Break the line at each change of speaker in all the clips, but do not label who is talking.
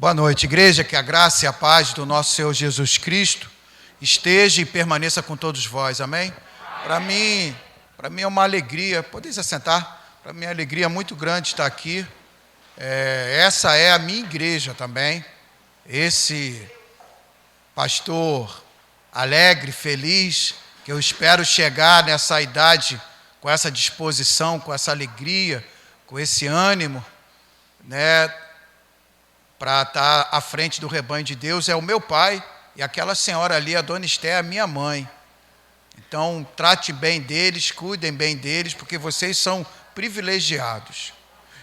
Boa noite, igreja, que a graça e a paz do nosso Senhor Jesus Cristo esteja e permaneça com todos vós, amém? Para mim é uma alegria, podeis assentar, para mim é uma alegria muito grande estar aqui. Essa é a minha igreja também, esse pastor alegre, feliz, que eu espero chegar nessa idade com essa disposição, com essa alegria, com esse ânimo, né? Para estar à frente do rebanho de Deus, é o meu pai, e aquela senhora ali, a dona Esté, é a minha mãe. Então, trate bem deles, cuidem bem deles, porque vocês são privilegiados.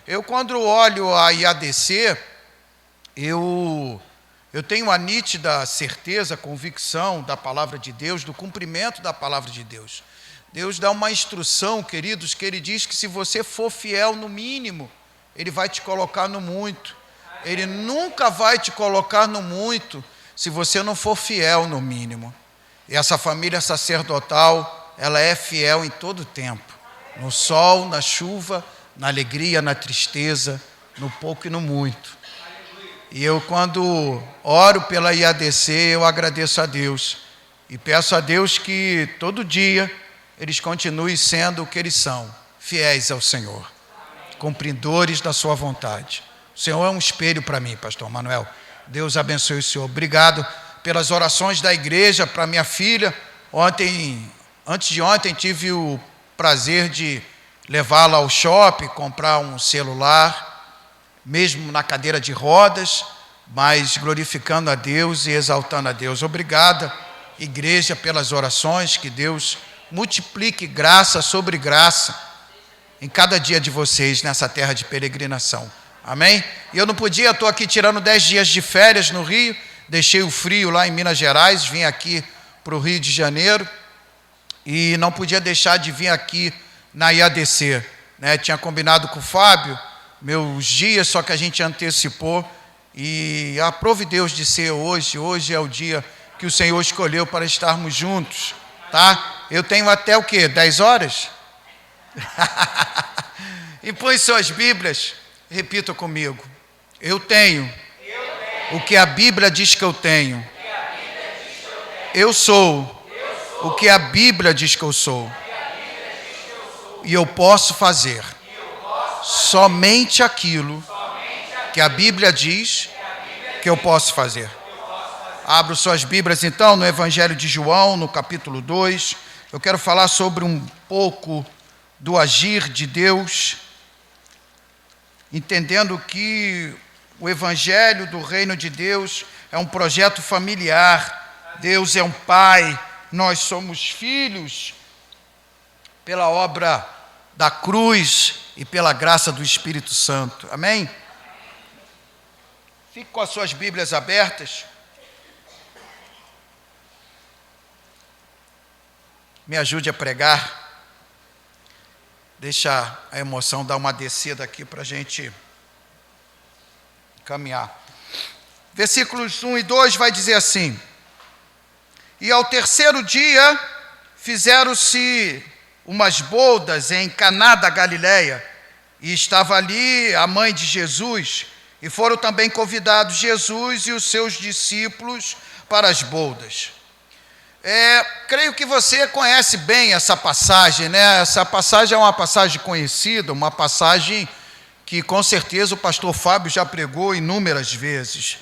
Eu, quando olho a IADC, eu tenho a nítida certeza, convicção da palavra de Deus, do cumprimento da palavra de Deus. Deus dá uma instrução, queridos, que Ele diz que se você for fiel no mínimo, Ele vai te colocar no muito. Ele nunca vai te colocar no muito se você não for fiel no mínimo. E essa família sacerdotal, ela é fiel em todo tempo. No sol, na chuva, na alegria, na tristeza, no pouco e no muito. E eu, quando oro pela IADC, eu agradeço a Deus. E peço a Deus que todo dia eles continuem sendo o que eles são, fiéis ao Senhor, cumpridores da sua vontade. O Senhor é um espelho para mim, pastor Manuel. Deus abençoe o Senhor. Obrigado pelas orações da igreja para minha filha. Antes de ontem, tive o prazer de levá-la ao shopping, comprar um celular, mesmo na cadeira de rodas, mas glorificando a Deus e exaltando a Deus. Obrigada, igreja, pelas orações. Que Deus multiplique graça sobre graça em cada dia de vocês nessa terra de peregrinação. Amém? E eu não podia, estou aqui tirando 10 dias de férias no Rio, deixei o frio lá em Minas Gerais, vim aqui para o Rio de Janeiro e não podia deixar de vir aqui na IADC, né? Tinha combinado com o Fábio meus dias, só que a gente antecipou e aprove Deus de ser hoje é o dia que o Senhor escolheu para estarmos juntos, tá? Eu tenho até o quê? 10 horas? E põe suas Bíblias. Repita comigo. Eu tenho o que a Bíblia diz que eu tenho. Eu sou o que a Bíblia diz que eu sou. E eu posso fazer somente aquilo que a Bíblia diz que eu posso fazer. Abro suas Bíblias então no Evangelho de João, no capítulo 2. Eu quero falar sobre um pouco do agir de Deus, entendendo que o Evangelho do Reino de Deus é um projeto familiar. Deus é um pai, nós somos filhos pela obra da cruz e pela graça do Espírito Santo. Amém? Fique com as suas Bíblias abertas. Me ajude a pregar. Deixa a emoção dar uma descida aqui para a gente caminhar. Versículos 1 e 2 vai dizer assim: E ao terceiro dia fizeram-se umas bodas em Caná da Galileia, e estava ali a mãe de Jesus, e foram também convidados Jesus e os seus discípulos para as bodas. Creio que você conhece bem essa passagem, né? Essa passagem é uma passagem conhecida, uma passagem que com certeza o pastor Fábio já pregou inúmeras vezes.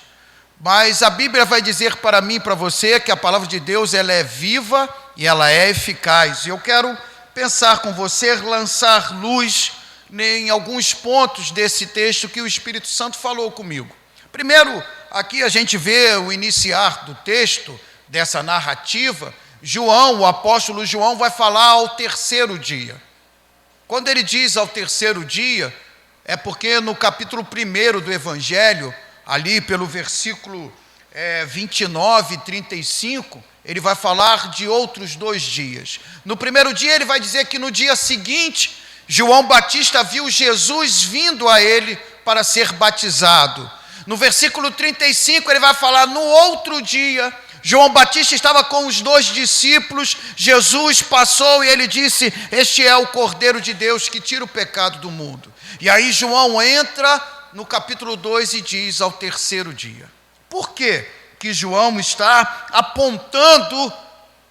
Mas a Bíblia vai dizer para mim e para você que a palavra de Deus ela é viva e ela é eficaz. E eu quero pensar com você, lançar luz em alguns pontos desse texto que o Espírito Santo falou comigo. Primeiro, aqui a gente vê o iniciar do texto, dessa narrativa. João, o apóstolo João, vai falar ao terceiro dia. Quando ele diz ao terceiro dia, é porque no capítulo 1 do Evangelho, ali pelo versículo 29 e 35, ele vai falar de outros 2 dias. No primeiro dia ele vai dizer que no dia seguinte, João Batista viu Jesus vindo a ele para ser batizado. No versículo 35 ele vai falar no outro dia, João Batista estava com os 2 discípulos, Jesus passou e ele disse: este é o Cordeiro de Deus que tira o pecado do mundo. E aí João entra no capítulo 2 e diz ao terceiro dia. Por quê que João está apontando,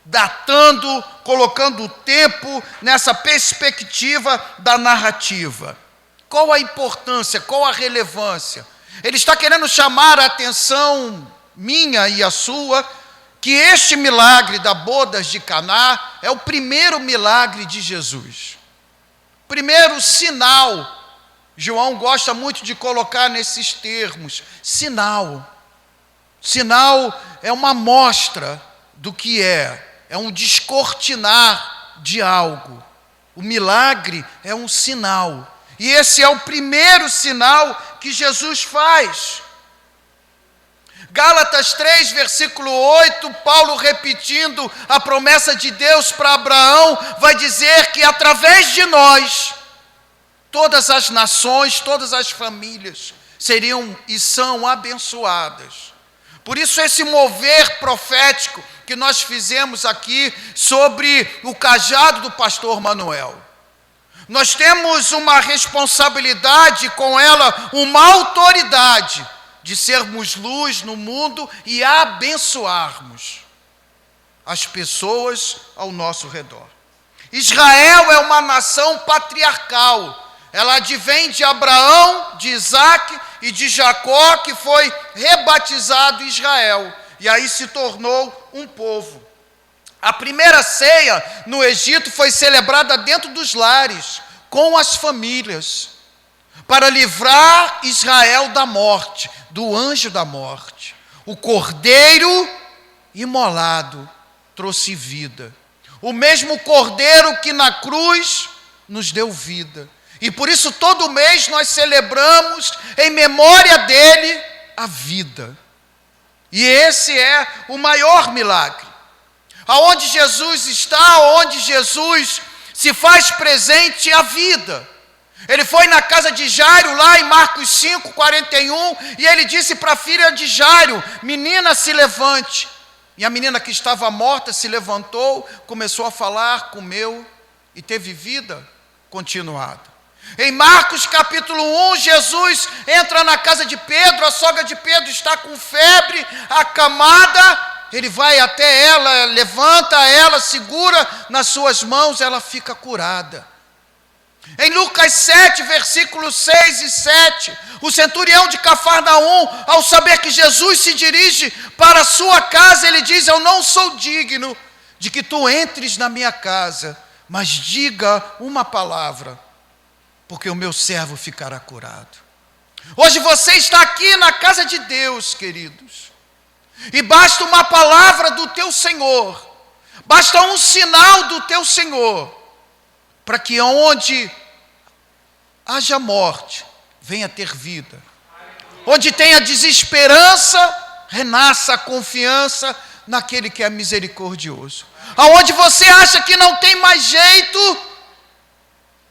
datando, colocando o tempo nessa perspectiva da narrativa? Qual a importância, qual a relevância? Ele está querendo chamar a atenção minha e a sua, que este milagre da bodas de Caná é o primeiro milagre de Jesus. Primeiro sinal. João gosta muito de colocar nesses termos, sinal. Sinal é uma amostra do que é um descortinar de algo. O milagre é um sinal. E esse é o primeiro sinal que Jesus faz. Gálatas 3, versículo 8, Paulo repetindo a promessa de Deus para Abraão, vai dizer que através de nós, todas as nações, todas as famílias seriam e são abençoadas. Por isso esse mover profético que nós fizemos aqui sobre o cajado do pastor Manuel. Nós temos uma responsabilidade com ela, uma autoridade de sermos luz no mundo e abençoarmos as pessoas ao nosso redor. Israel é uma nação patriarcal. Ela advém de Abraão, de Isaac e de Jacó, que foi rebatizado Israel. E aí se tornou um povo. A primeira ceia no Egito foi celebrada dentro dos lares, com as famílias, para livrar Israel da morte, do anjo da morte. O cordeiro imolado trouxe vida. O mesmo cordeiro que na cruz nos deu vida. E por isso todo mês nós celebramos em memória dele a vida. E esse é o maior milagre. Aonde Jesus está, onde Jesus se faz presente a vida. Ele foi na casa de Jairo, lá em Marcos 5, 41, e ele disse para a filha de Jairo: menina, se levante. E a menina que estava morta se levantou, começou a falar, comeu e teve vida continuada. Em Marcos capítulo 1, Jesus entra na casa de Pedro, a sogra de Pedro está com febre, acamada. Ele vai até ela, levanta ela, segura nas suas mãos, ela fica curada. Em Lucas 7, versículos 6 e 7, o centurião de Cafarnaum, ao saber que Jesus se dirige para a sua casa, ele diz: eu não sou digno de que tu entres na minha casa, mas diga uma palavra, porque o meu servo ficará curado. Hoje você está aqui na casa de Deus, queridos. E basta uma palavra do teu Senhor, basta um sinal do teu Senhor, para que onde haja morte, venha ter vida. Onde tenha desesperança, renasça a confiança naquele que é misericordioso. Aonde você acha que não tem mais jeito,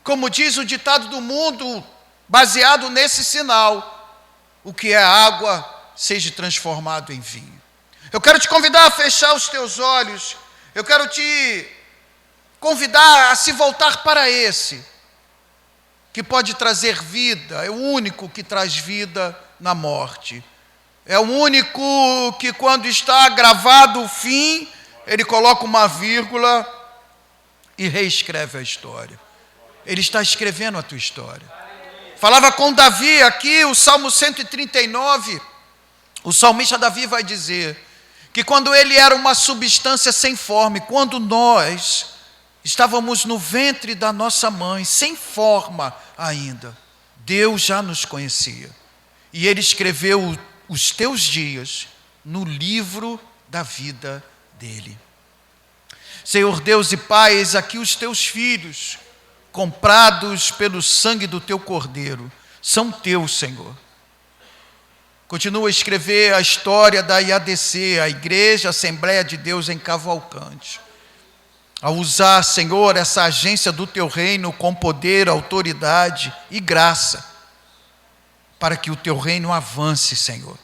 como diz o ditado do mundo, baseado nesse sinal, o que é água seja transformado em vinho. Eu quero te convidar a fechar os teus olhos. Eu quero te convidar a se voltar para esse, que pode trazer vida. É o único que traz vida na morte. É o único que, quando está gravado o fim, ele coloca uma vírgula e reescreve a história. Ele está escrevendo a tua história. Falava com Davi aqui, o Salmo 139, o salmista Davi vai dizer que quando ele era uma substância sem forma, quando nós estávamos no ventre da nossa mãe, sem forma ainda, Deus já nos conhecia. E ele escreveu os teus dias no livro da vida dele. Senhor Deus e Pai, eis aqui os teus filhos, comprados pelo sangue do teu Cordeiro, são teus, Senhor. Continua a escrever a história da IADC, a Igreja Assembleia de Deus em Cavalcante. A usar, Senhor, essa agência do teu reino com poder, autoridade e graça, para que o teu reino avance, Senhor.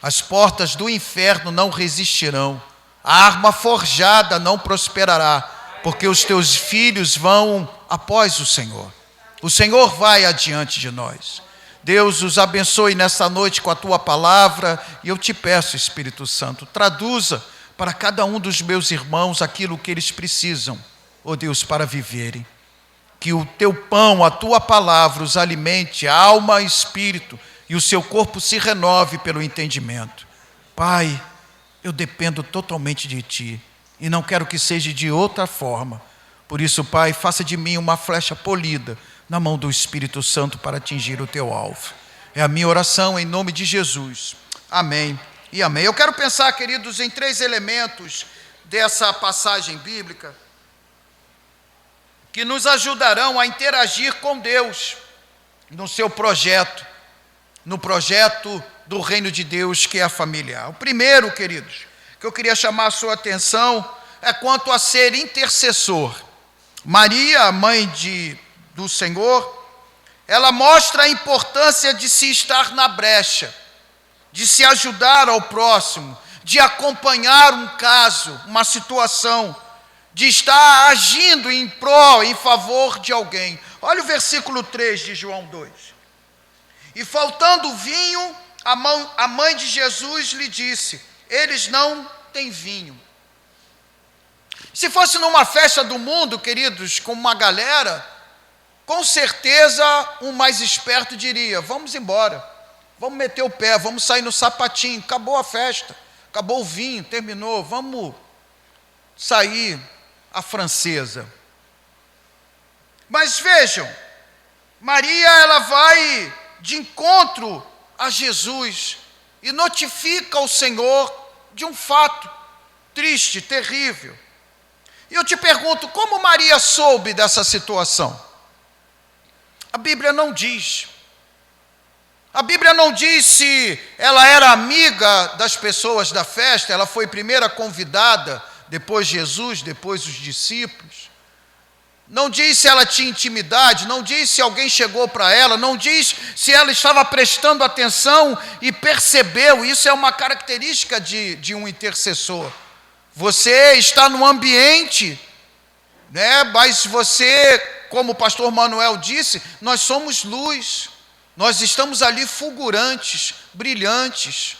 As portas do inferno não resistirão, a arma forjada não prosperará, porque os teus filhos vão após o Senhor. O Senhor vai adiante de nós. Deus os abençoe nessa noite com a tua palavra, e eu te peço, Espírito Santo, traduza para cada um dos meus irmãos aquilo que eles precisam, ó Deus, para viverem. Que o teu pão, a tua palavra, os alimente, alma e espírito, e o seu corpo se renove pelo entendimento. Pai, eu dependo totalmente de ti, e não quero que seja de outra forma. Por isso, Pai, faça de mim uma flecha polida na mão do Espírito Santo para atingir o teu alvo. É a minha oração em nome de Jesus. Amém e amém. Eu quero pensar, queridos, em 3 elementos dessa passagem bíblica que nos ajudarão a interagir com Deus no seu projeto, no projeto do reino de Deus, que é a família. O primeiro, queridos, que eu queria chamar a sua atenção é quanto a ser intercessor. Maria, a mãe do Senhor, ela mostra a importância de se estar na brecha, de se ajudar ao próximo, de acompanhar um caso, uma situação, de estar agindo em prol, em favor de alguém. Olha o versículo 3 de João 2. E faltando vinho, a mãe de Jesus lhe disse: eles não têm vinho. Se fosse numa festa do mundo, queridos, com uma galera, com certeza um mais esperto diria: vamos embora, vamos meter o pé, vamos sair no sapatinho, acabou a festa, acabou o vinho, terminou, vamos sair a francesa. Mas vejam, Maria, ela vai de encontro a Jesus e notifica o Senhor de um fato triste, terrível. E eu te pergunto, como Maria soube dessa situação? A Bíblia não diz. A Bíblia não diz se ela era amiga das pessoas da festa, ela foi primeira convidada, depois Jesus, depois os discípulos. Não diz se ela tinha intimidade, não diz se alguém chegou para ela, não diz se ela estava prestando atenção e percebeu. Isso é uma característica de um intercessor. Você está no ambiente, né? Mas você, como o pastor Manuel disse, nós somos luz, nós estamos ali fulgurantes, brilhantes.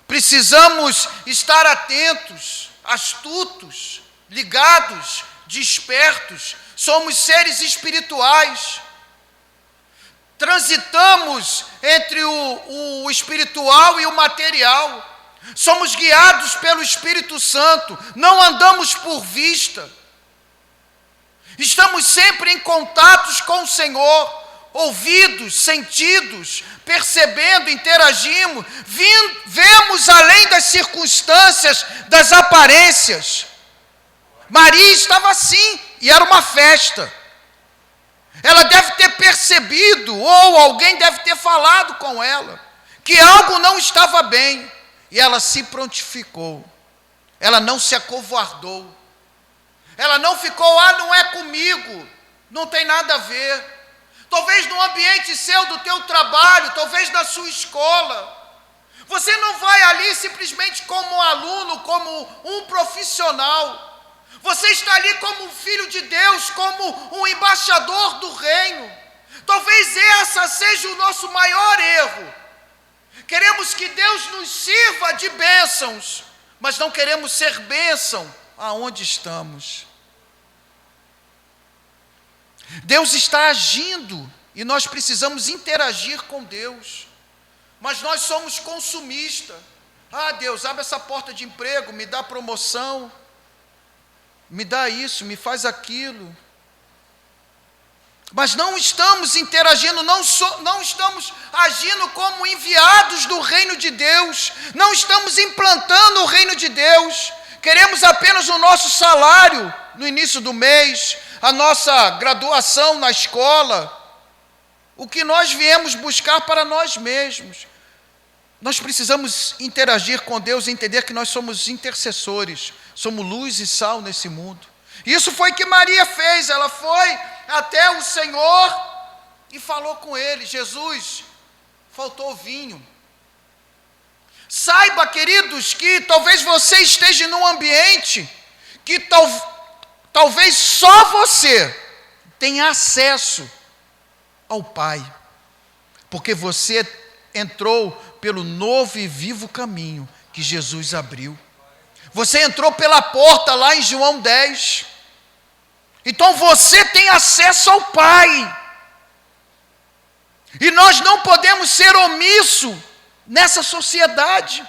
Precisamos estar atentos, astutos, ligados, despertos. Somos seres espirituais. Transitamos entre o espiritual e o material. Somos guiados pelo Espírito Santo, não andamos por vista. Estamos sempre em contatos com o Senhor, ouvidos, sentidos, percebendo, interagimos, vemos além das circunstâncias, das aparências. Maria estava assim, e era uma festa. Ela deve ter percebido, ou alguém deve ter falado com ela, que algo não estava bem. E ela se prontificou, ela não se acovardou, ela não ficou: não é comigo, não tem nada a ver. Talvez no ambiente seu, do teu trabalho, talvez na sua escola, você não vai ali simplesmente como um aluno, como um profissional, você está ali como um filho de Deus, como um embaixador do reino. Talvez essa seja o nosso maior erro. Queremos que Deus nos sirva de bênçãos, mas não queremos ser bênção aonde estamos. Deus está agindo e nós precisamos interagir com Deus, mas nós somos consumistas. Deus, abre essa porta de emprego, me dá promoção, me dá isso, me faz aquilo. Mas não estamos interagindo, não estamos agindo como enviados do reino de Deus, não estamos implantando o reino de Deus. Queremos apenas o nosso salário no início do mês, a nossa graduação na escola, o que nós viemos buscar para nós mesmos. Nós precisamos interagir com Deus e entender que nós somos intercessores, somos luz e sal nesse mundo. Isso foi o que Maria fez, ela foi até o Senhor e falou com ele: Jesus, faltou vinho. Saiba, queridos, que talvez você esteja num ambiente que talvez só você tenha acesso ao Pai. porque você entrou pelo novo e vivo caminho que Jesus abriu. Você entrou pela porta lá em João 10. Então você tem acesso ao Pai. E nós não podemos ser omissos nessa sociedade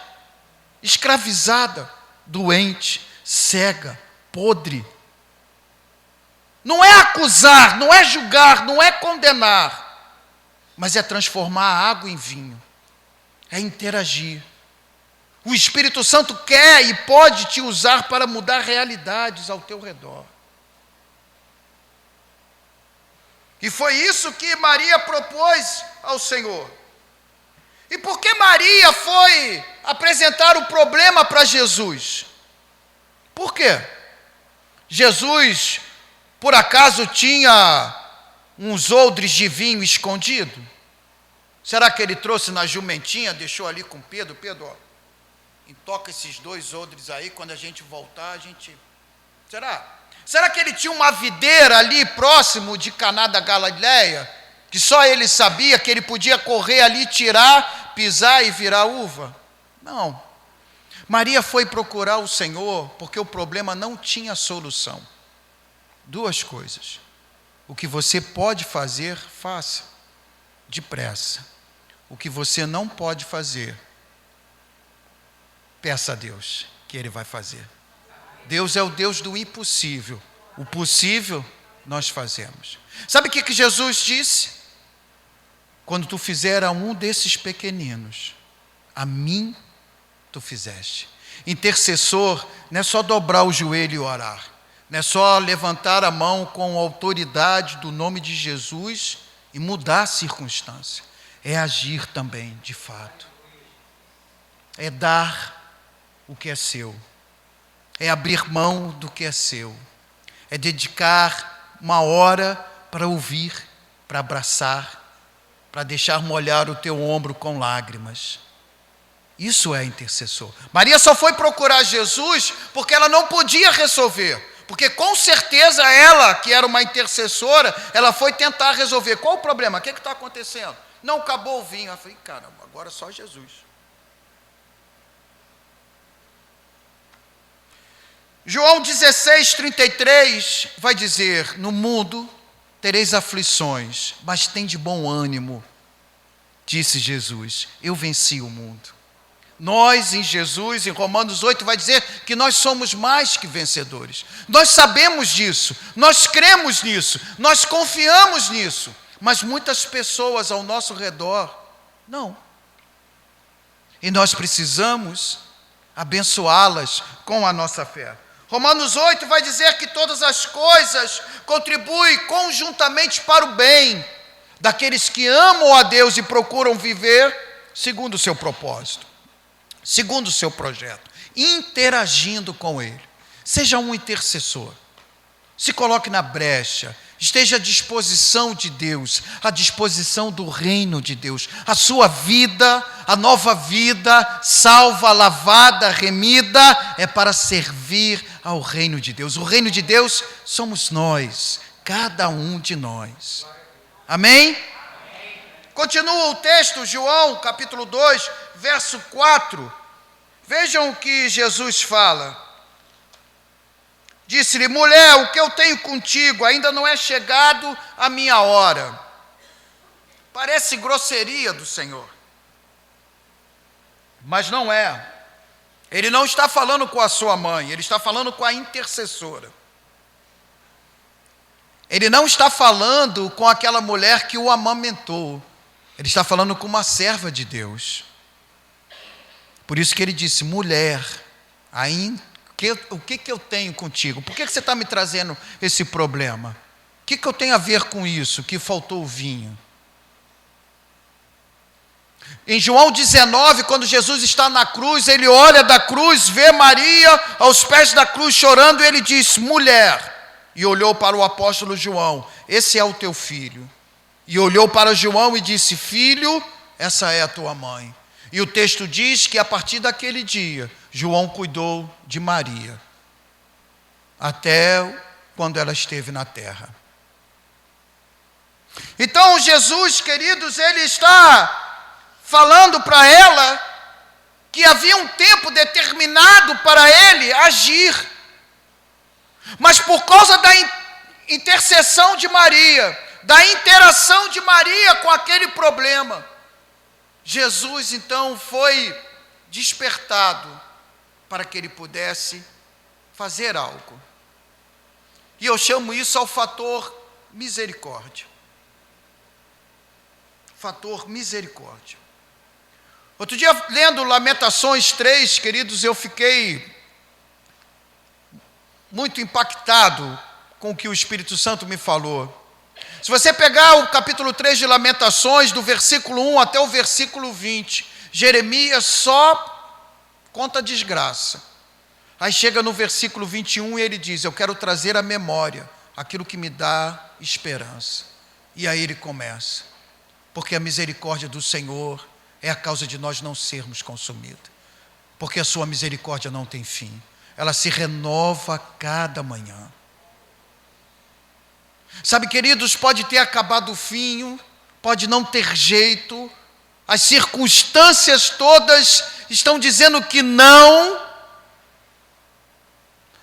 escravizada, doente, cega, podre. Não é acusar, não é julgar, não é condenar, mas é transformar a água em vinho, é interagir. O Espírito Santo quer e pode te usar para mudar realidades ao teu redor. E foi isso que Maria propôs ao Senhor. E por que Maria foi apresentar o problema para Jesus? Por quê? Jesus, por acaso, tinha uns odres de vinho escondido? Será que ele trouxe na jumentinha, deixou ali com Pedro? Pedro, ó, toca esses 2 odres aí, quando a gente voltar, a gente... Será que ele tinha uma videira ali próximo de Caná da Galileia, que só ele sabia, que ele podia correr ali, tirar, pisar e virar uva? Não. Maria foi procurar o Senhor porque o problema não tinha solução. 2 coisas. O que você pode fazer, faça, depressa. O que você não pode fazer, peça a Deus que Ele vai fazer. Deus é o Deus do impossível. O possível nós fazemos. Sabe o que Jesus disse? Quando tu fizer a um desses pequeninos, a mim tu fizeste. Intercessor não é só dobrar o joelho e orar. Não é só levantar a mão com a autoridade do nome de Jesus e mudar a circunstância. É agir também, de fato. É dar o que é seu. É abrir mão do que é seu. É dedicar uma hora para ouvir, para abraçar, para deixar molhar o teu ombro com lágrimas. Isso é intercessor. Maria só foi procurar Jesus porque ela não podia resolver. Porque com certeza ela, que era uma intercessora, ela foi tentar resolver. Qual o problema? O que está acontecendo? Não, acabou o vinho. Eu falei, caramba, agora só Jesus. João 16:33 vai dizer, no mundo tereis aflições, mas tem de bom ânimo, disse Jesus, eu venci o mundo. Nós em Jesus, em Romanos 8, vai dizer que nós somos mais que vencedores. Nós sabemos disso, nós cremos nisso, nós confiamos nisso, mas muitas pessoas ao nosso redor, não. E nós precisamos abençoá-las com a nossa fé. Romanos 8 vai dizer que todas as coisas contribuem conjuntamente para o bem daqueles que amam a Deus e procuram viver segundo o seu propósito, segundo o seu projeto, interagindo com Ele. Seja um intercessor, se coloque na brecha, esteja à disposição de Deus, à disposição do reino de Deus. A sua vida, a nova vida, salva, lavada, remida, é para servir ao reino de Deus. O reino de Deus somos nós, cada um de nós. Amém? Continua o texto, João, capítulo 2, verso 4. Vejam o que Jesus fala. Disse-lhe, mulher, o que eu tenho contigo ainda não é chegado a minha hora. Parece grosseria do Senhor, mas não é. Ele não está falando com a sua mãe, ele está falando com a intercessora. Ele não está falando com aquela mulher que o amamentou. Ele está falando com uma serva de Deus. Por isso que ele disse, mulher, o que eu tenho contigo? Por que você está me trazendo esse problema? O que eu tenho a ver com isso, que faltou o vinho? Em João 19, quando Jesus está na cruz, ele olha da cruz, vê Maria aos pés da cruz chorando, e ele diz, mulher, e olhou para o apóstolo João, esse é o teu filho. E olhou para João e disse, filho, essa é a tua mãe. E o texto diz que a partir daquele dia, João cuidou de Maria, até quando ela esteve na terra. Então Jesus, queridos, ele está falando para ela que havia um tempo determinado para ele agir. Mas por causa da intercessão de Maria, da interação de Maria com aquele problema, Jesus então foi despertado para que ele pudesse fazer algo. E eu chamo isso ao fator misericórdia. Fator misericórdia. Outro dia, lendo Lamentações 3, queridos, eu fiquei muito impactado com o que o Espírito Santo me falou. Se você pegar o capítulo 3 de Lamentações, do versículo 1 até o versículo 20, Jeremias só conta desgraça. Aí chega no versículo 21 e ele diz: eu quero trazer à memória aquilo que me dá esperança. E aí ele começa: porque a misericórdia do Senhor é a causa de nós não sermos consumidos. Porque a sua misericórdia não tem fim. Ela se renova a cada manhã. Sabe, queridos, pode ter acabado o vinho, pode não ter jeito, as circunstâncias todas estão dizendo que não,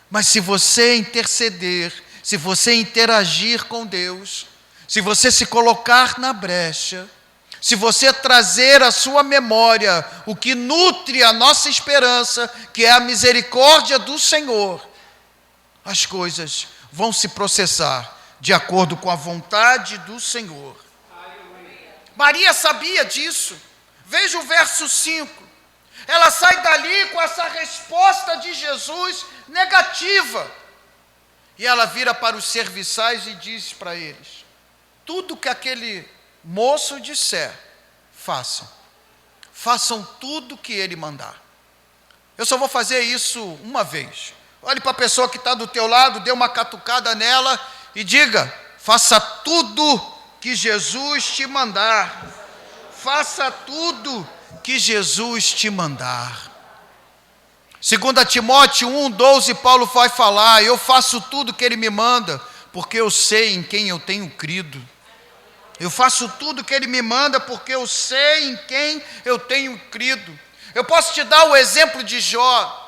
mas se você interceder, se você interagir com Deus, se você se colocar na brecha, se você trazer à sua memória o que nutre a nossa esperança, que é a misericórdia do Senhor, as coisas vão se processar de acordo com a vontade do Senhor. Maria sabia disso. Veja o verso 5. Ela sai dali com essa resposta de Jesus negativa. E ela vira para os serviçais e diz para eles: tudo que aquele moço disser, façam. Façam tudo que ele mandar. Eu só vou fazer isso uma vez. Olhe para a pessoa que está do teu lado, dê uma catucada nela e diga: faça tudo que Jesus te mandar. Faça tudo que Jesus te mandar. 2 Timóteo 1,12, Paulo vai falar: eu faço tudo que ele me manda, porque eu sei em quem eu tenho crido. Eu faço tudo que ele me manda, porque eu sei em quem eu tenho crido. Eu posso te dar o exemplo de Jó.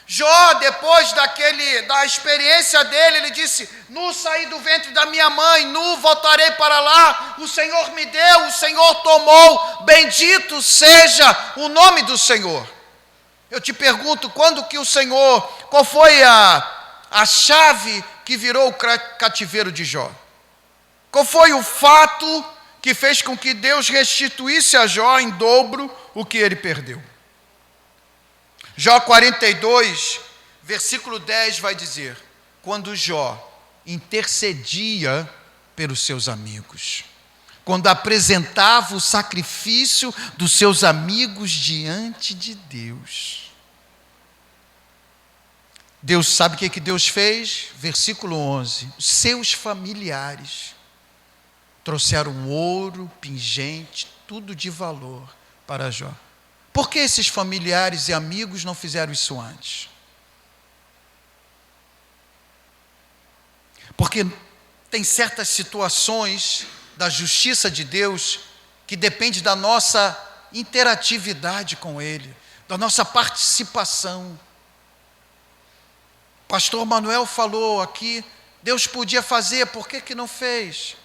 Jó, depois da experiência dele, ele disse: nu saí do ventre da minha mãe, nu voltarei para lá, o Senhor me deu, o Senhor tomou, bendito seja o nome do Senhor. Eu te pergunto, qual foi a chave que virou o cativeiro de Jó? Qual foi o fato que fez com que Deus restituísse a Jó em dobro o que ele perdeu? Jó 42, versículo 10 vai dizer: quando Jó intercedia pelos seus amigos, quando apresentava o sacrifício dos seus amigos diante de Deus. Deus, sabe o que Deus fez? Versículo 11: os seus familiares trouxeram ouro, pingente, tudo de valor para Jó. Por que esses familiares e amigos não fizeram isso antes? Porque tem certas situações da justiça de Deus que depende da nossa interatividade com Ele, da nossa participação. O pastor Manuel falou aqui, Deus podia fazer, por que não fez?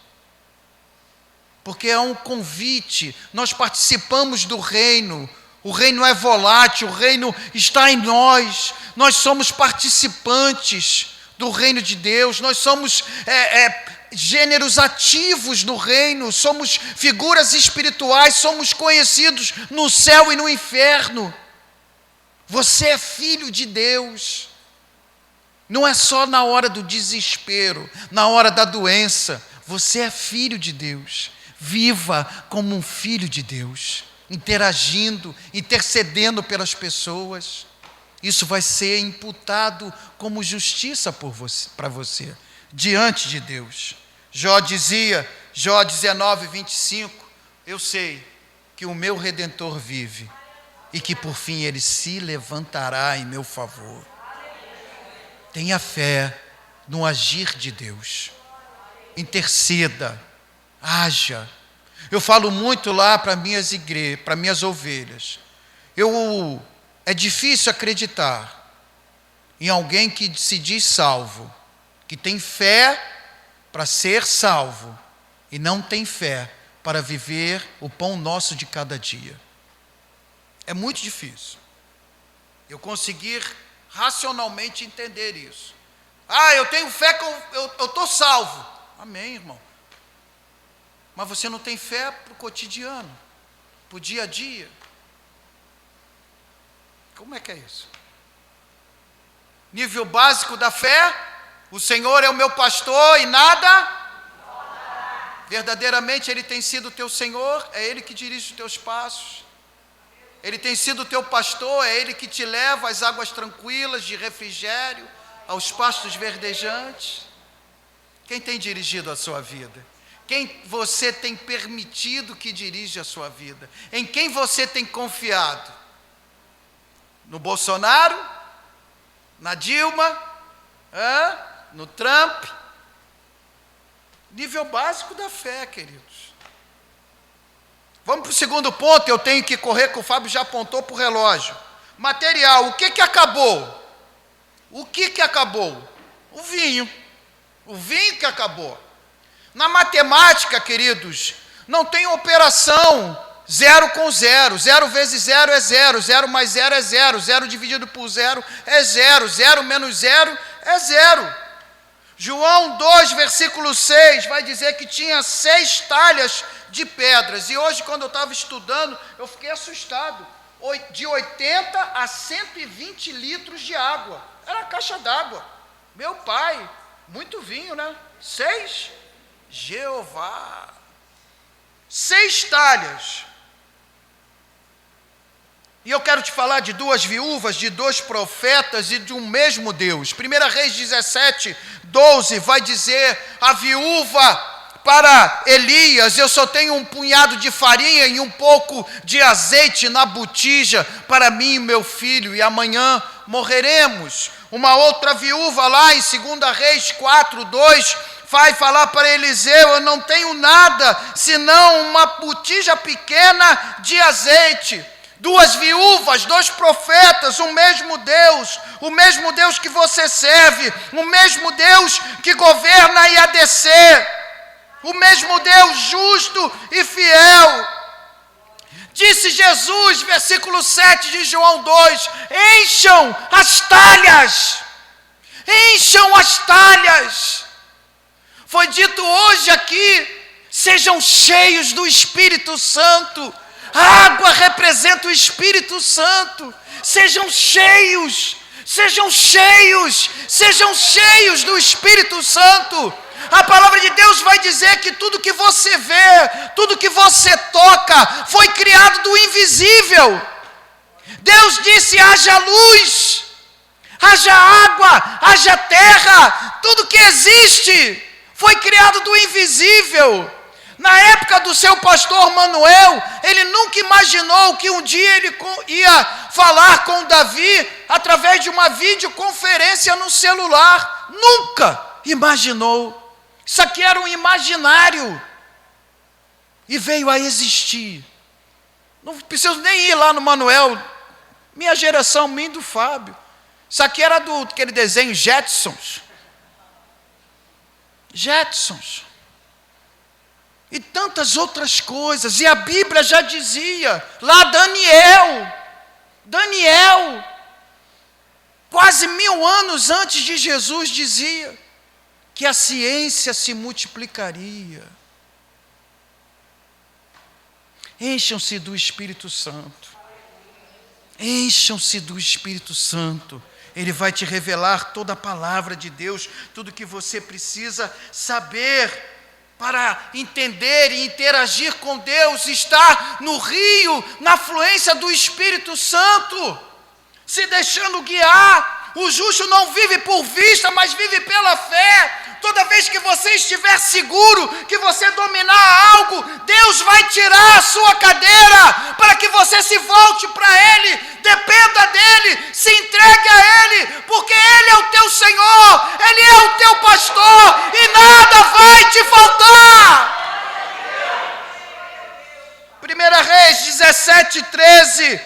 Porque é um convite, nós participamos do reino. O reino é volátil, o reino está em nós. Nós somos participantes do reino de Deus. Nós somos gêneros ativos no reino. Somos figuras espirituais. Somos conhecidos no céu e no inferno. Você é filho de Deus. Não é só na hora do desespero, na hora da doença. Você é filho de Deus. Viva como um filho de Deus, interagindo, intercedendo pelas pessoas. Isso vai ser imputado como justiça para você, diante de Deus. Jó dizia, Jó 19, 25, eu sei que o meu Redentor vive e que por fim ele se levantará em meu favor. Tenha fé no agir de Deus. Interceda, haja, Eu falo muito lá para minhas igrejas, para minhas ovelhas. É difícil acreditar em alguém que se diz salvo, que tem fé para ser salvo e não tem fé para viver o pão nosso de cada dia. É muito difícil eu conseguir racionalmente entender isso. Eu tenho fé que eu estou salvo. Amém, irmão. Mas você não tem fé para o cotidiano, para o dia a dia. Como é que é isso? Nível básico da fé: o Senhor é o meu pastor e nada. Verdadeiramente Ele tem sido o teu Senhor, é Ele que dirige os teus passos. Ele tem sido o teu pastor, é Ele que te leva às águas tranquilas de refrigério, aos pastos verdejantes. Quem tem dirigido a sua vida? Quem você tem permitido que dirija a sua vida? Em quem você tem confiado? No Bolsonaro? Na Dilma? No Trump? Nível básico da fé, queridos. Vamos para o segundo ponto. Eu tenho que correr, que o Fábio já apontou para o relógio. Material. O que acabou? O que acabou? O vinho. O vinho que acabou. Na matemática, queridos, não tem operação zero com zero. Zero vezes zero é zero. Zero mais zero é zero. Zero dividido por zero é zero. Zero menos zero é zero. João 2, versículo 6, vai dizer que tinha 6 talhas de pedras. E hoje, quando eu estava estudando, eu fiquei assustado. De 80 a 120 litros de água. Era a caixa d'água. Meu pai, muito vinho, né? 6? Jeová. 6 talhas. E eu quero te falar de 2 viúvas, de 2 profetas e de um mesmo Deus. 1 Reis 17, 12 vai dizer a viúva para Elias: eu só tenho um punhado de farinha e um pouco de azeite na botija para mim e meu filho, e amanhã morreremos. Uma outra viúva lá em 2 Reis 4, 2 vai falar para Eliseu: eu não tenho nada senão uma botija pequena de azeite. 2 viúvas, 2 profetas, o mesmo Deus que você serve, o mesmo Deus que governa e há de ser, o mesmo Deus justo e fiel. Disse Jesus, versículo 7 de João 2, encham as talhas, encham as talhas. Foi dito hoje aqui, sejam cheios do Espírito Santo. A água representa o Espírito Santo. Sejam cheios, sejam cheios, sejam cheios do Espírito Santo. A palavra de Deus vai dizer que tudo que você vê, tudo que você toca, foi criado do invisível. Deus disse: haja luz, haja água, haja terra. Tudo que existe foi criado do invisível. Na época do seu pastor Manuel, ele nunca imaginou que um dia ele ia falar com Davi através de uma videoconferência no celular. Nunca imaginou. Isso aqui era um imaginário. E veio a existir. Não preciso nem ir lá no Manuel. Minha geração, minha e do Fábio. Isso aqui era aquele desenho Jetsons. Jetsons. E tantas outras coisas. E a Bíblia já dizia, lá Daniel, quase 1000 anos antes de Jesus, dizia que a ciência se multiplicaria. Encham-se do Espírito Santo. Encham-se do Espírito Santo. Ele vai te revelar toda a palavra de Deus, tudo que você precisa saber para entender e interagir com Deus. Está no rio, na fluência do Espírito Santo, se deixando guiar. O justo não vive por vista, mas vive pela fé. Toda vez que você estiver seguro, que você dominar algo, Deus vai tirar a sua cadeira, para que você se volte para Ele, dependa dEle, se entregue a Ele, porque Ele é o teu Senhor, Ele é o teu pastor, e nada vai te faltar. 17:13,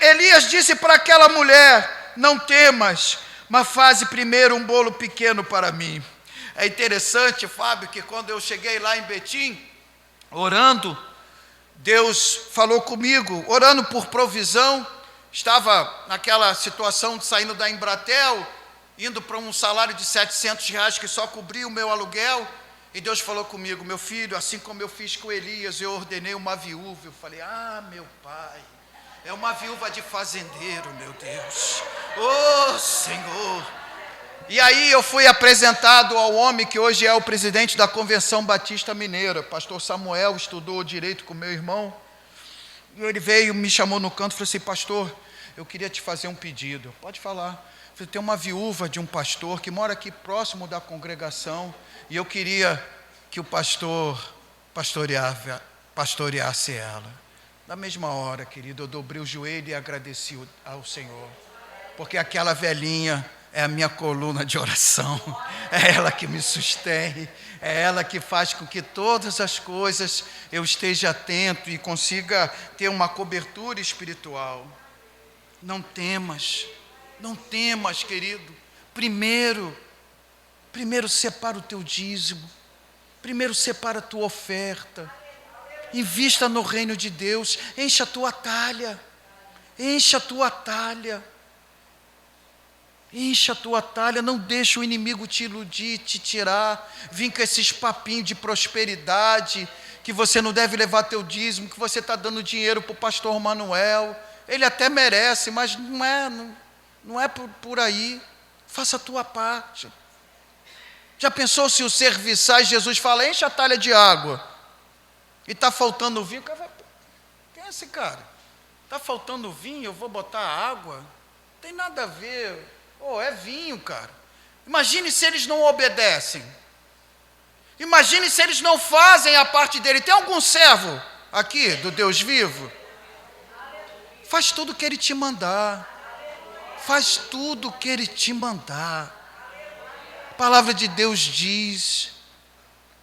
Elias disse para aquela mulher: não temas, mas faze primeiro um bolo pequeno para mim. É interessante, Fábio, que quando eu cheguei lá em Betim, orando, Deus falou comigo, orando por provisão. Estava naquela situação de saindo da Embratel, indo para um salário de R$700 que só cobria o meu aluguel. E Deus falou comigo: meu filho, assim como eu fiz com Elias, eu ordenei uma viúva. Eu falei: meu pai, é uma viúva de fazendeiro, meu Deus. Oh, Senhor. E aí eu fui apresentado ao homem que hoje é o presidente da Convenção Batista Mineira, pastor Samuel, estudou direito com meu irmão. E ele veio, me chamou no canto e falou assim: pastor, eu queria te fazer um pedido. Pode falar. Eu falei: tem uma viúva de um pastor que mora aqui próximo da congregação, e eu queria que o pastor pastoreasse ela. Na mesma hora, querido, eu dobrei o joelho e agradeci ao Senhor, porque aquela velhinha é a minha coluna de oração, é ela que me sustém, é ela que faz com que todas as coisas eu esteja atento e consiga ter uma cobertura espiritual. Não temas, querido. Primeiro separa o teu dízimo, primeiro separa a tua oferta, invista no reino de Deus, enche a tua talha, não deixa o inimigo te iludir, te tirar, vir com esses papinhos de prosperidade, que você não deve levar teu dízimo, que você está dando dinheiro para o pastor Manuel. Ele até merece, mas não é por aí. Faça a tua parte. Já pensou se o serviçais, Jesus fala: enche a talha de água, e está faltando vinho? Quem é esse cara? Está faltando vinho, eu vou botar água? Não tem nada a ver. É vinho, cara. Imagine se eles não obedecem. Imagine se eles não fazem a parte dele. Tem algum servo aqui do Deus vivo? Faz tudo o que ele te mandar. A palavra de Deus diz.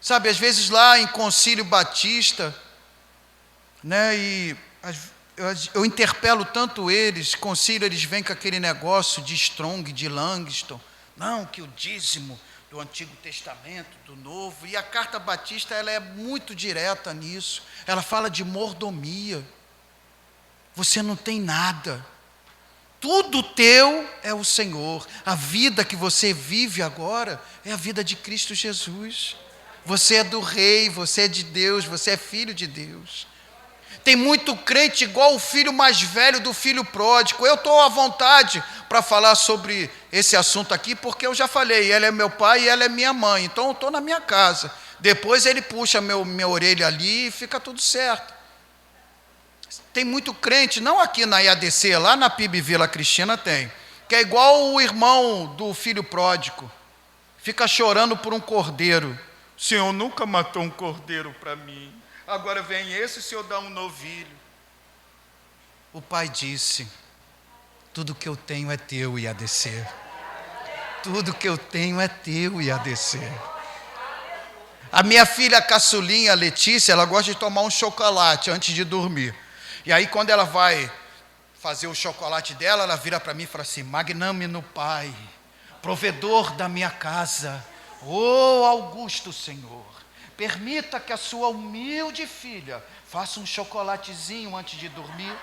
Sabe, às vezes lá em Concílio Batista, né, e eu interpelo tanto eles, concílio, eles vêm com aquele negócio de Strong, de Langston, não, que o dízimo do Antigo Testamento, do Novo, e a Carta Batista, ela é muito direta nisso, ela fala de mordomia. Você não tem nada, tudo teu é o Senhor, a vida que você vive agora é a vida de Cristo Jesus, você é do Rei, você é de Deus, você é filho de Deus. Tem muito crente igual o filho mais velho do filho pródigo. Eu estou à vontade para falar sobre esse assunto aqui, porque eu já falei, ele é meu pai e ela é minha mãe, então eu estou na minha casa. Depois ele puxa minha orelha ali e fica tudo certo. Tem muito crente, não aqui na IADC, lá na PIB Vila Cristina tem, que é igual o irmão do filho pródigo, fica chorando por um cordeiro. O Senhor nunca matou um cordeiro para mim. Agora vem esse, o Senhor dá um novilho. O pai disse: tudo que eu tenho é teu, IADC. Tudo que eu tenho é teu, IADC. A minha filha caçulinha, Letícia, ela gosta de tomar um chocolate antes de dormir. E aí quando ela vai fazer o chocolate dela, ela vira para mim e fala assim: magname no Pai, provedor da minha casa, Augusto Senhor, permita que a sua humilde filha faça um chocolatezinho antes de dormir.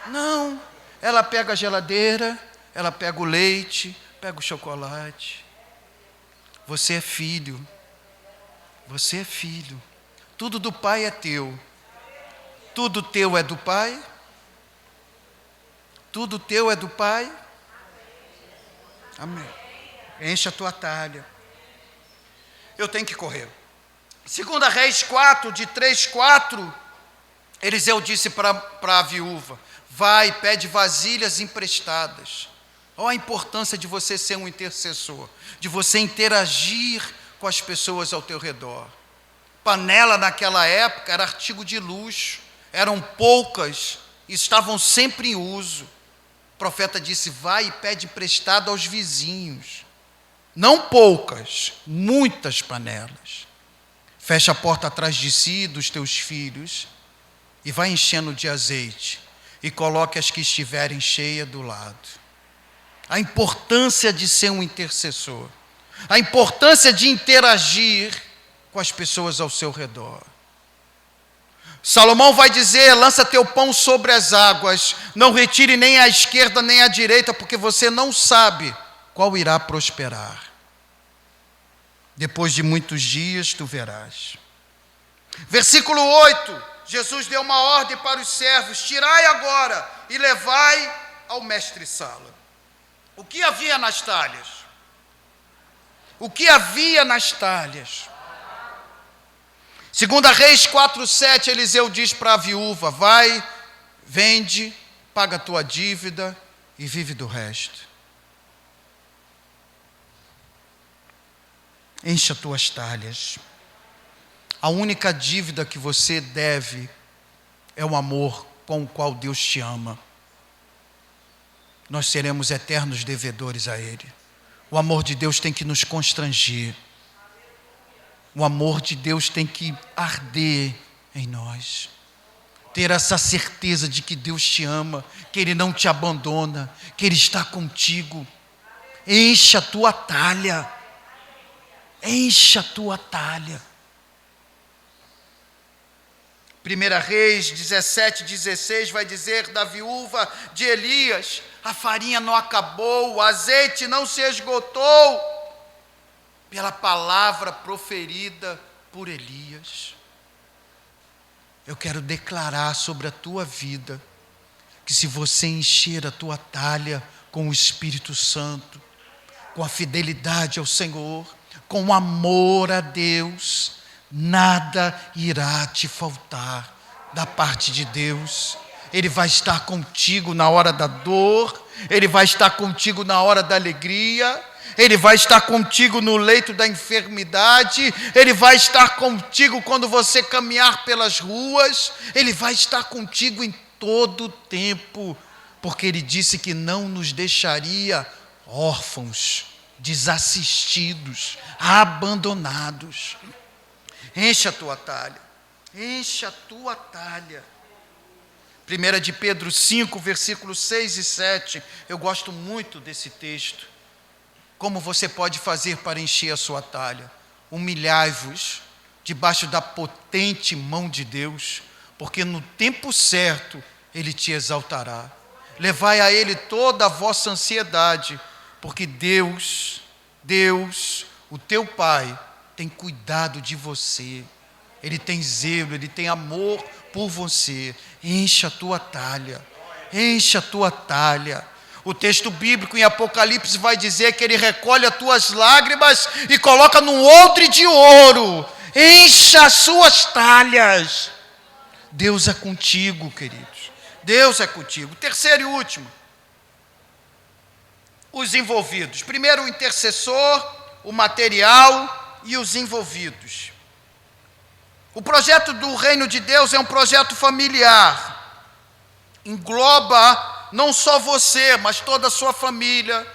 Não, ela pega a geladeira, ela pega o leite, pega o chocolate. Você é filho, tudo do Pai é teu. Tudo teu é do Pai? Tudo teu é do Pai? Amém. Enche a tua talha. Eu tenho que correr. 2 Reis 4, de 3:4, Eliseu disse para a viúva: vai, pede vasilhas emprestadas. Olha a importância de você ser um intercessor, de você interagir com as pessoas ao teu redor. Panela naquela época era artigo de luxo, eram poucas e estavam sempre em uso. O profeta disse: vai e pede emprestado aos vizinhos. Não poucas, muitas panelas. Fecha a porta atrás de si e dos teus filhos e vai enchendo de azeite e coloque as que estiverem cheias do lado. A importância de ser um intercessor, a importância de interagir com as pessoas ao seu redor. Salomão vai dizer: lança teu pão sobre as águas, não retire nem à esquerda nem à direita, porque você não sabe qual irá prosperar. Depois de muitos dias tu verás. Versículo 8, Jesus deu uma ordem para os servos: tirai agora e levai ao mestre-sala. O que havia nas talhas? O que havia nas talhas? 2 Reis 4:7, Eliseu diz para a viúva: vai, vende, paga a tua dívida e vive do resto. Encha as tuas talhas. A única dívida que você deve é o amor com o qual Deus te ama. Nós seremos eternos devedores a Ele. O amor de Deus tem que nos constranger. O amor de Deus tem que arder em nós. Ter essa certeza de que Deus te ama, que Ele não te abandona, que Ele está contigo. Encha a tua talha. Encha a tua talha. 1 Reis 17:16 vai dizer da viúva de Elias: a farinha não acabou, o azeite não se esgotou, pela palavra proferida por Elias. Eu quero declarar sobre a tua vida, que se você encher a tua talha com o Espírito Santo, com a fidelidade ao Senhor, com o amor a Deus, nada irá te faltar da parte de Deus. Ele vai estar contigo na hora da dor, Ele vai estar contigo na hora da alegria, Ele vai estar contigo no leito da enfermidade, Ele vai estar contigo quando você caminhar pelas ruas, Ele vai estar contigo em todo o tempo, porque Ele disse que não nos deixaria órfãos, desassistidos, abandonados. Enche a tua talha, enche a tua talha. 1 de Pedro 5, versículos 6 e 7, eu gosto muito desse texto. Como você pode fazer para encher a sua talha? Humilhai-vos debaixo da potente mão de Deus, porque no tempo certo Ele te exaltará. Levai a Ele toda a vossa ansiedade, porque Deus, o teu Pai, tem cuidado de você. Ele tem zelo, Ele tem amor por você. Encha a tua talha, encha a tua talha. O texto bíblico em Apocalipse vai dizer que Ele recolhe as tuas lágrimas e coloca num odre de ouro. Encha as suas talhas. Deus é contigo, queridos. Deus é contigo. Terceiro e último, os envolvidos. Primeiro o intercessor, o material e os envolvidos. O projeto do reino de Deus é um projeto familiar. Engloba não só você, mas toda a sua família,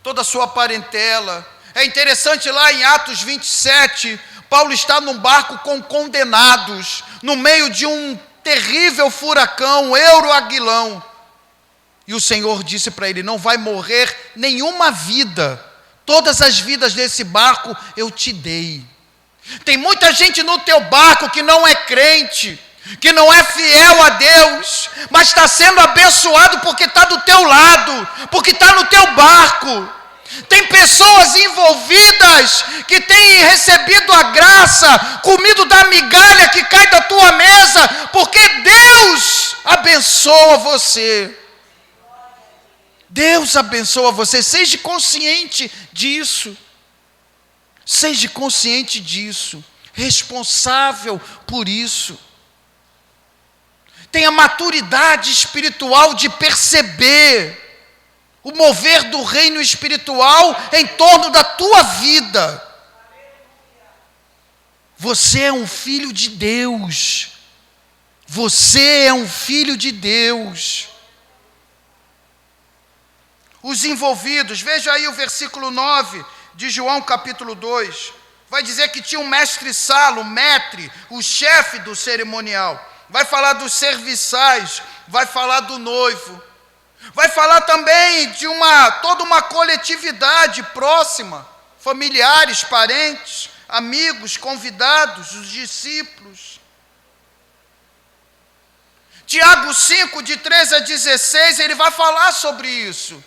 toda a sua parentela. É interessante, lá em Atos 27, Paulo está num barco com condenados, no meio de um terrível furacão, Euroaguilão. E o Senhor disse para ele: não vai morrer nenhuma vida. Todas as vidas desse barco eu te dei. Tem muita gente no teu barco que não é crente, que não é fiel a Deus, mas está sendo abençoado porque está do teu lado, porque está no teu barco. Tem pessoas envolvidas que têm recebido a graça, comido da migalha que cai da tua mesa, porque Deus abençoa você. Deus abençoa você. Seja consciente disso. Seja consciente disso. Responsável por isso. Tenha maturidade espiritual de perceber o mover do reino espiritual em torno da tua vida. Você é um filho de Deus. Você é um filho de Deus. Os envolvidos, veja aí o versículo 9 de João capítulo 2, vai dizer que tinha um mestre-sala, o maître, o chefe do cerimonial. vai falar dos serviçais, vai falar do noivo, vai falar também de toda uma coletividade próxima, familiares, parentes, amigos, convidados, os discípulos. Tiago 5, de 13 a 16, ele vai falar sobre isso.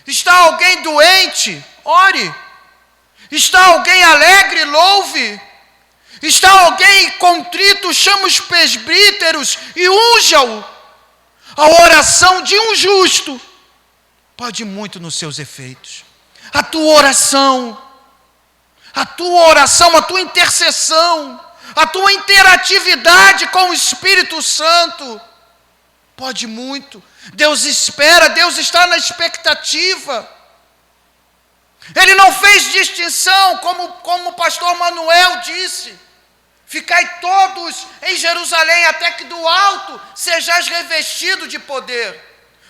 Está alguém doente? Ore. Está alguém alegre? Louve. Está alguém contrito? Chama os presbíteros e unja-o. A oração de um justo pode muito nos seus efeitos. A tua oração, a tua intercessão, a tua interatividade com o Espírito Santo pode muito. Deus espera, Deus está na expectativa. Ele não fez distinção, como o pastor Manuel disse. Ficai todos em Jerusalém, até que do alto sejais revestidos de poder.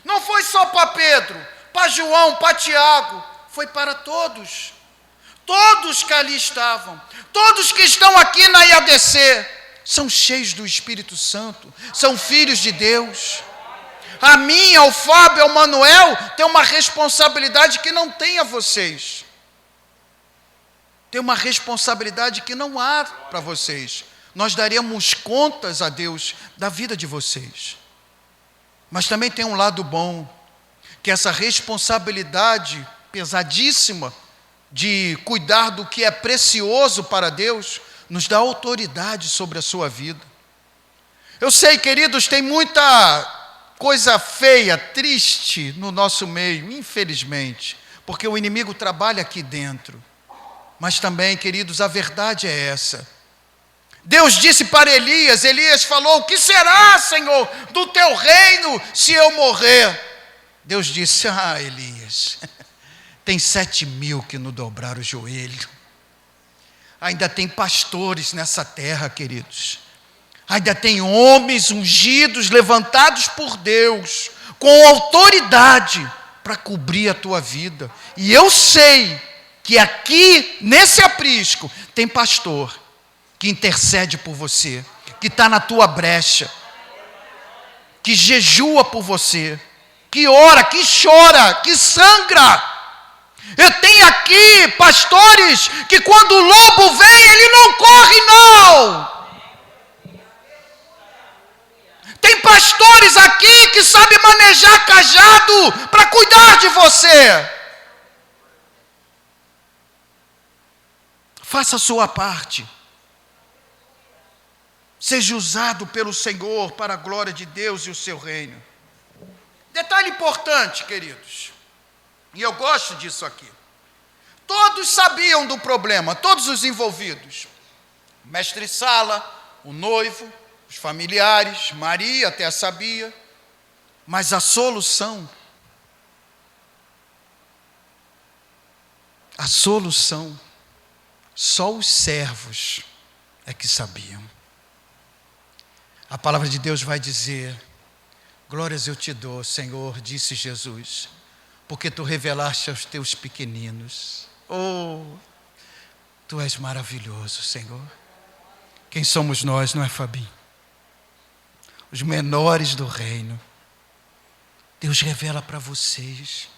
Não foi só para Pedro, para João, para Tiago, foi para todos. Todos que ali estavam, todos que estão aqui na IADC, são cheios do Espírito Santo, são filhos de Deus. A mim, ao Fábio, ao Manuel, tem uma responsabilidade que não tem a vocês. Tem uma responsabilidade que não há para vocês. Nós daremos contas a Deus da vida de vocês. Mas também tem um lado bom, que essa responsabilidade pesadíssima de cuidar do que é precioso para Deus, nos dá autoridade sobre a sua vida. Eu sei, queridos, tem muita coisa feia, triste no nosso meio, infelizmente, porque o inimigo trabalha aqui dentro. Mas também, queridos, a verdade é essa. Deus disse para Elias falou: o que será, Senhor, do teu reino se eu morrer? Deus disse: Elias, tem 7.000 que não dobraram o joelho. Ainda tem pastores nessa terra, queridos. Ainda tem homens ungidos, levantados por Deus, com autoridade para cobrir a tua vida. E eu sei que aqui, nesse aprisco, tem pastor que intercede por você, que está na tua brecha, que jejua por você, que ora, que chora, que sangra. Eu tenho aqui pastores que quando o lobo vem, ele não corre não. Tem pastores aqui que sabem manejar cajado para cuidar de você. Faça a sua parte. Seja usado pelo Senhor para a glória de Deus e o seu reino. Detalhe importante, queridos. E eu gosto disso aqui. Todos sabiam do problema, todos os envolvidos. O mestre Sala, o noivo, os familiares, Maria até sabia. Mas a solução, só os servos é que sabiam. A palavra de Deus vai dizer: glórias eu te dou, Senhor, disse Jesus, porque tu revelaste aos teus pequeninos. Oh, tu és maravilhoso, Senhor. Quem somos nós, não é, Fabinho? Os menores do reino. Deus revela para vocês.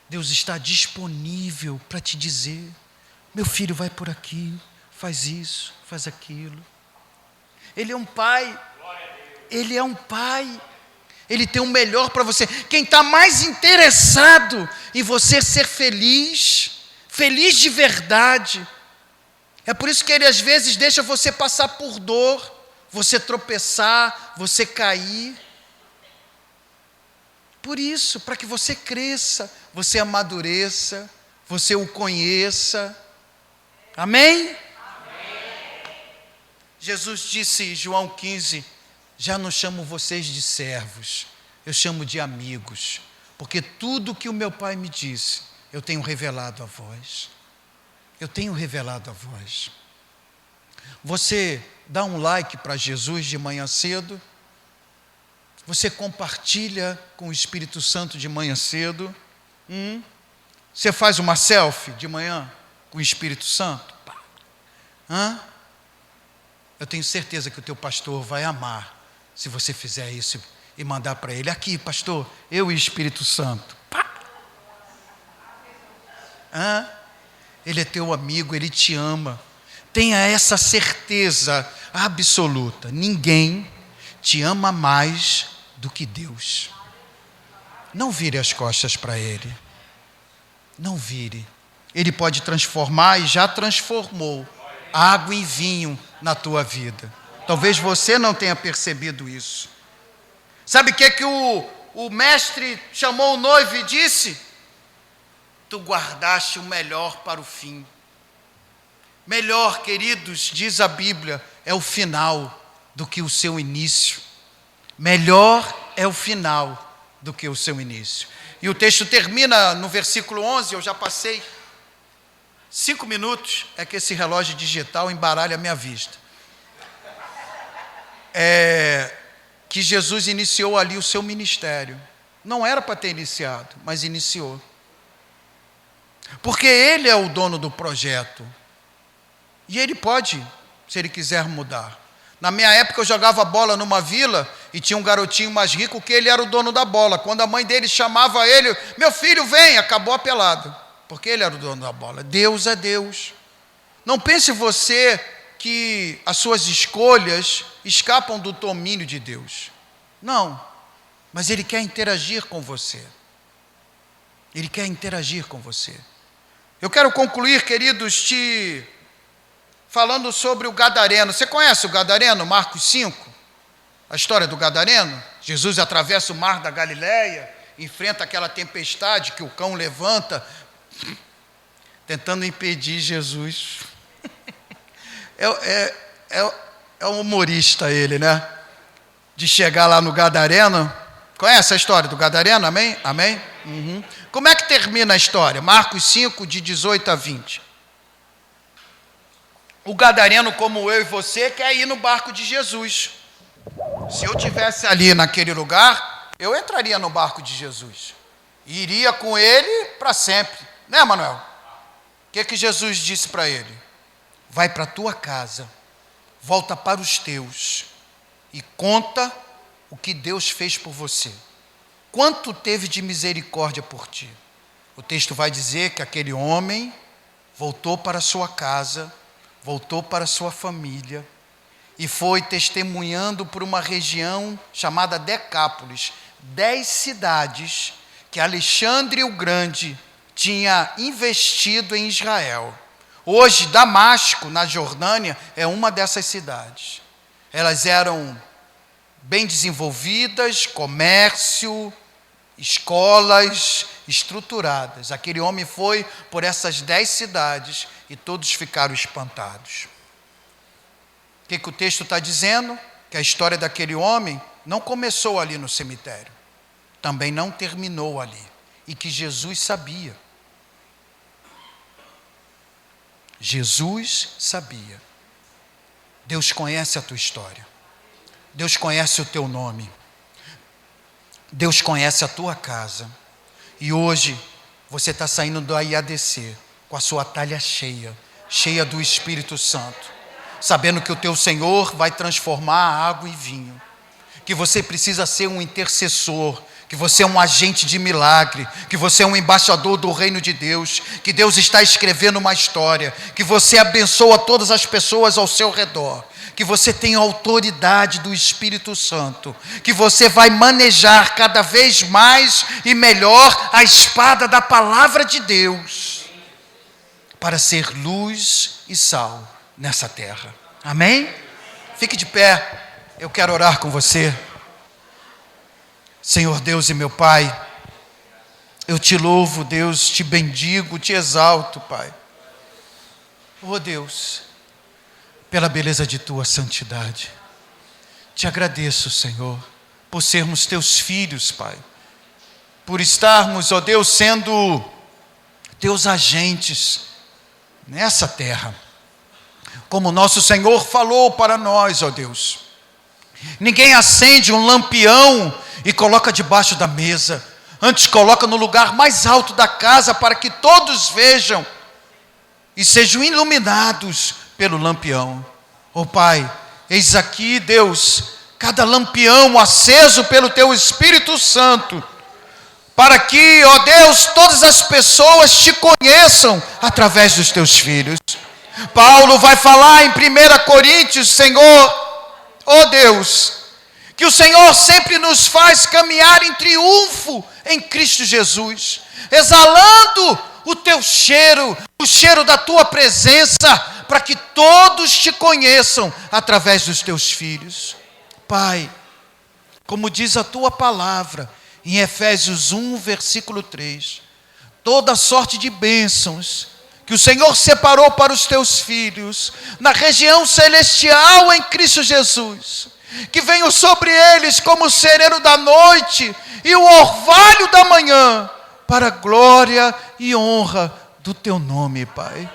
Deus está disponível para te dizer: meu filho, vai por aqui, faz isso, faz aquilo. Ele é um pai. Ele é um pai. Ele tem o melhor para você. Quem está mais interessado em você ser feliz, feliz de verdade. É por isso que Ele às vezes deixa você passar por dor, você tropeçar, você cair. Por isso, para que você cresça, você amadureça, você o conheça. Amém? Amém. Jesus disse em João 15, já não chamo vocês de servos, eu chamo de amigos, porque tudo que o meu Pai me disse, eu tenho revelado a vós. Eu tenho revelado a vós. Você dá um like para Jesus de manhã cedo? Você compartilha com o Espírito Santo de manhã cedo? Você faz uma selfie de manhã com o Espírito Santo? Eu tenho certeza que o teu pastor vai amar se você fizer isso e mandar para ele: aqui, pastor, eu e o Espírito Santo. Pá! Ele é teu amigo, ele te ama. Tenha essa certeza absoluta: ninguém te ama mais do que Deus. Não vire as costas para ele. Não vire. Ele pode transformar e já transformou água em vinho na tua vida. Talvez você não tenha percebido isso. Sabe o que o mestre chamou o noivo e disse? Tu guardaste o melhor para o fim. Melhor, queridos, diz a Bíblia, é o final do que o seu início. Melhor é o final do que o seu início. E o texto termina no versículo 11, eu já passei 5 minutos, é que esse relógio digital embaralha a minha vista. Que Jesus iniciou ali o seu ministério. Não era para ter iniciado, mas iniciou. Porque ele é o dono do projeto. E ele pode, se ele quiser, mudar. Na minha época eu jogava bola numa vila e tinha um garotinho mais rico que ele era o dono da bola. Quando a mãe dele chamava ele: meu filho, vem, acabou a pelada. Porque ele era o dono da bola. Deus é Deus. Não pense você que as suas escolhas escapam do domínio de Deus. Não. Mas Ele quer interagir com você. Ele quer interagir com você. Eu quero concluir, queridos, falando sobre o Gadareno. Você conhece o Gadareno, Marcos 5? A história do Gadareno? Jesus atravessa o mar da Galileia, enfrenta aquela tempestade que o cão levanta, tentando impedir Jesus. É um humorista ele, né? De chegar lá no Gadareno. Conhece a história do Gadareno? Amém? Amém? Uhum. Como é que termina a história? Marcos 5, de 18 a 20. O Gadareno, como eu e você, quer ir no barco de Jesus. Se eu estivesse ali naquele lugar, eu entraria no barco de Jesus. E iria com ele para sempre. Né, Manuel? O que Jesus disse para ele? Vai para a tua casa, volta para os teus e conta o que Deus fez por você. Quanto teve de misericórdia por ti? O texto vai dizer que aquele homem voltou para a sua casa, voltou para a sua família e foi testemunhando por uma região chamada Decápolis, 10 cidades que Alexandre o Grande tinha investido em Israel. Hoje, Damasco, na Jordânia, é uma dessas cidades. Elas eram bem desenvolvidas, comércio, escolas estruturadas. Aquele homem foi por essas 10 cidades e todos ficaram espantados. O que o texto está dizendo? Que a história daquele homem não começou ali no cemitério, também não terminou ali, e que Jesus sabia. Jesus sabia. Deus conhece a tua história. Deus conhece o teu nome. Deus conhece a tua casa. E hoje você está saindo do IADC com a sua talha cheia, cheia do Espírito Santo, sabendo que o teu Senhor vai transformar a água em vinho, que você precisa ser um intercessor, que você é um agente de milagre, que você é um embaixador do reino de Deus, que Deus está escrevendo uma história, que você abençoa todas as pessoas ao seu redor, que você tem a autoridade do Espírito Santo, que você vai manejar cada vez mais e melhor a espada da palavra de Deus, para ser luz e sal nessa terra. Amém? Fique de pé, eu quero orar com você. Senhor Deus e meu Pai, eu te louvo, Deus, te bendigo, te exalto, Pai. Oh Deus, pela beleza de tua santidade. Te agradeço, Senhor, por sermos teus filhos, Pai. Por estarmos, ó Deus, sendo teus agentes nessa terra. Como nosso Senhor falou para nós, ó Deus. Ninguém acende um lampião e coloca debaixo da mesa. Antes coloca no lugar mais alto da casa para que todos vejam e sejam iluminados pelo lampião. Oh Pai, eis aqui, Deus, cada lampião aceso pelo Teu Espírito Santo, para que, ó Deus, todas as pessoas te conheçam através dos Teus filhos. Paulo vai falar em 1 Coríntios, Senhor, ó Deus, que o Senhor sempre nos faz caminhar em triunfo em Cristo Jesus, exalando o Teu cheiro, o cheiro da Tua presença, para que todos te conheçam através dos Teus filhos. Pai, como diz a Tua palavra, em Efésios 1, versículo 3, toda sorte de bênçãos que o Senhor separou para os Teus filhos, na região celestial em Cristo Jesus, que venham sobre eles como o sereno da noite e o orvalho da manhã, para a glória e honra do Teu nome, Pai.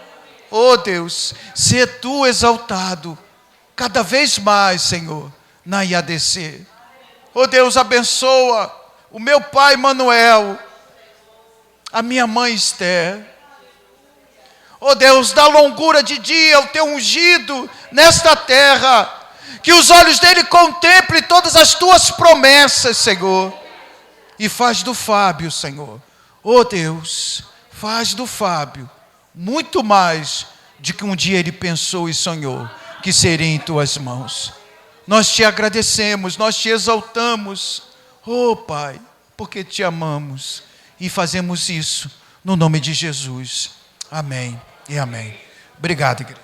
Oh Deus, sê Tu exaltado cada vez mais, Senhor, na IADC. Oh Deus, abençoa o meu pai Manuel, a minha mãe Esther. Oh Deus, dá longura de dia ao Teu ungido nesta terra, que os olhos dele contemplem todas as Tuas promessas, Senhor. E faz do Fábio, Senhor, oh Deus, faz do Fábio muito mais do que um dia ele pensou e sonhou que seria em Tuas mãos. Nós Te agradecemos, nós Te exaltamos, oh Pai, porque Te amamos e fazemos isso no nome de Jesus. Amém e amém. Obrigado, igreja.